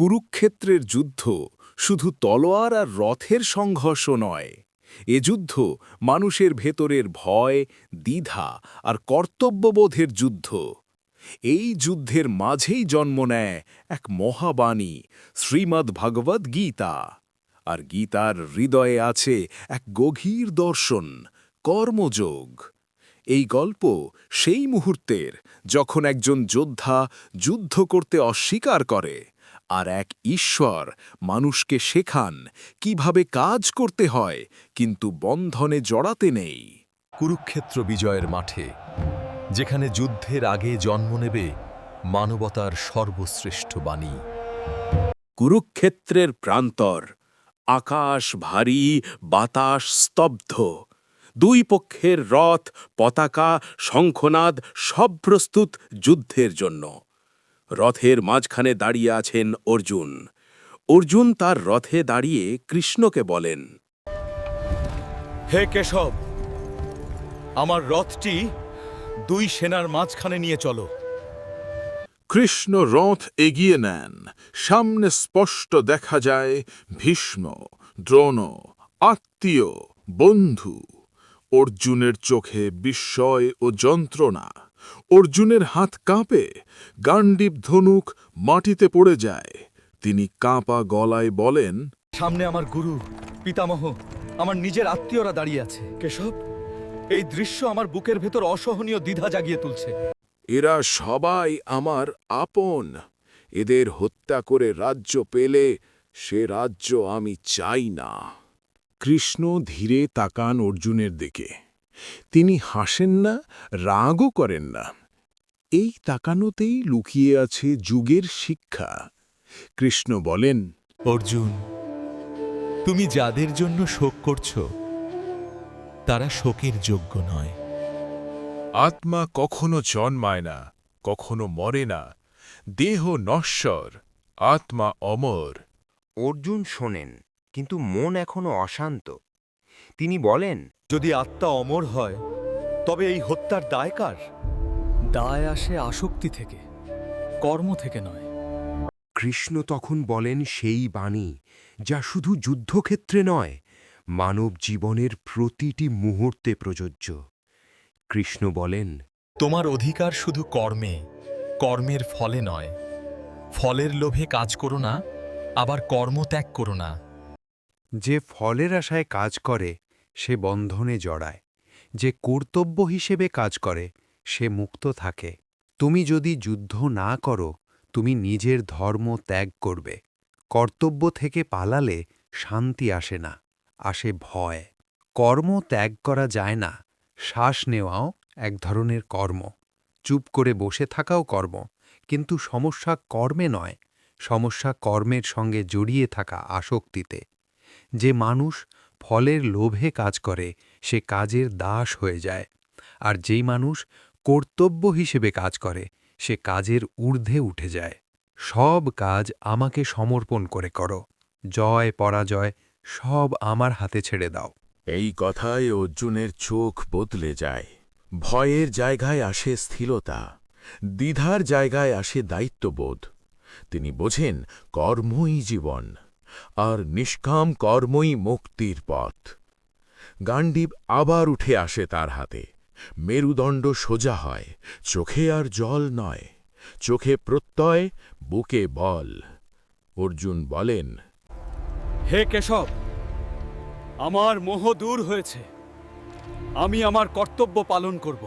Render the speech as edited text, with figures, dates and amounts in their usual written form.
কুরুক্ষেত্রের যুদ্ধ শুধু তলোয়ার আর রথের সংঘর্ষ নয়, এ যুদ্ধ মানুষের ভেতরের ভয়, দ্বিধা আর কর্তব্যবোধের যুদ্ধ। এই যুদ্ধের মাঝেই জন্ম নেয় এক মহাবাণী, শ্রীমদ্ গীতা। আর গীতার হৃদয়ে আছে এক গভীর দর্শন, কর্মযোগ। এই গল্প সেই মুহূর্তের যখন একজন যোদ্ধা যুদ্ধ করতে অস্বীকার করে, আর এক ঈশ্বর মানুষকে শেখান কিভাবে কাজ করতে হয় কিন্তু বন্ধনে জড়াতে নেই। কুরুক্ষেত্র বিজয়ের মাঠে, যেখানে যুদ্ধের আগে জন্ম নেবে মানবতার সর্বশ্রেষ্ঠ বাণী। কুরুক্ষেত্রের প্রান্তর, আকাশ ভারী, বাতাস স্তব্ধ। দুই পক্ষের রথ, পতাকা, শঙ্খনাদ সব প্রস্তুত যুদ্ধের জন্য। রথের মাঝখানে দাঁড়িয়ে আছেন অর্জুন। অর্জুন তার রথে দাঁড়িয়ে কৃষ্ণকে বলেন, হে কেশব, আমার রথটি দুই সেনার মাঝখানে নিয়ে চলো। কৃষ্ণ রথ এগিয়ে নেন। সামনে স্পষ্ট দেখা যায় ভীষ্ম, দ্রোণ, আত্মীয়, বন্ধু। অর্জুনের চোখে বিস্ময় ও যন্ত্রণা। অর্জুনের হাত কাঁপে, গান্ডীব ধনুক মাটিতে পড়ে যায়। তিনি কাঁপা গলায় বলেন, সামনে আমার গুরু, পিতামহ, আমার নিজের আত্মীয়রা দাঁড়িয়ে আছে। কেশব, এই দৃশ্য আমার বুকের ভেতর অসহনীয় দ্বিধা জাগিয়ে তুলছে। এরা সবাই আমার আপন। এদের হত্যা করে রাজ্য পেলে সে রাজ্য আমি চাই না। কৃষ্ণ ধীরে তাকান অর্জুনের দিকে। তিনি হাসেন না, রাগও করেন না। এই তাকানোতেই লুকিয়ে আছে যুগের শিক্ষা। কৃষ্ণ বলেন, অর্জুন, তুমি যাদের জন্য শোক করছো তারা শোকের যোগ্য নয়। আত্মা কখনো জন্মায় না, কখনো মরে না। দেহ নশ্বর, আত্মা অমর। অর্জুন শোনেন, কিন্তু মন এখনো অশান্ত। তিনি বলেন, যদি আত্মা অমর হয় তবে এই হত্যার দায় কার? দায় আসে আসক্তি থেকে, কর্ম থেকে নয়। কৃষ্ণ তখন বলেন সেই বাণী যা শুধু যুদ্ধক্ষেত্রে নয়, মানব জীবনের প্রতিটি মুহূর্তে প্রযোজ্য। কৃষ্ণ বলেন, তোমার অধিকার শুধু কর্মে, কর্মের ফলে নয়। ফলের লোভে কাজ করো না, আবার কর্ম ত্যাগ করো না। যে ফলের আশায় কাজ করে সে বন্ধনে জড়ায়, যে কর্তব্য হিসেবে কাজ করে সে মুক্ত থাকে। তুমি যদি যুদ্ধ না করো, তুমি নিজের ধর্ম ত্যাগ করবে। কর্তব্য থেকে পালালে শান্তি আসে না, আসে ভয়। কর্ম ত্যাগ করা যায় না। শ্বাস নেওয়াও এক ধরনের কর্ম, চুপ করে বসে থাকাও কর্ম। কিন্তু সমস্যা কর্মে নয়, সমস্যা কর্মের সঙ্গে জড়িয়ে থাকা আসক্তিতে। যে মানুষ ফলের লোভে কাজ করে সে কাজের দাস হয়ে যায়, আর যেই মানুষ কর্তব্য হিসেবে কাজ করে সে কাজের ঊর্ধ্বে উঠে যায়। সব কাজ আমাকে সমর্পণ করে করো, জয় পরাজয় সব আমার হাতে ছেড়ে দাও। এই কথায় অর্জুনের চোখ বদলে যায়। ভয়ের জায়গায় আসে স্থিরতা, দ্বিধার জায়গায় আসে দায়িত্ববোধ। তিনি বোঝেন কর্মই জীবন, আর নিষ্কাম কর্মই মুক্তির পথ। গান্ডীব আবার উঠে আসে তার হাতে। মেরুদণ্ড সোজা হয়, চোখে আর জল নয়, চোখে প্রত্যয়, বুকে বল। অর্জুন বলেন, হে কেশব, আমার মোহ দূর হয়েছে। আমি আমার কর্তব্য পালন করব।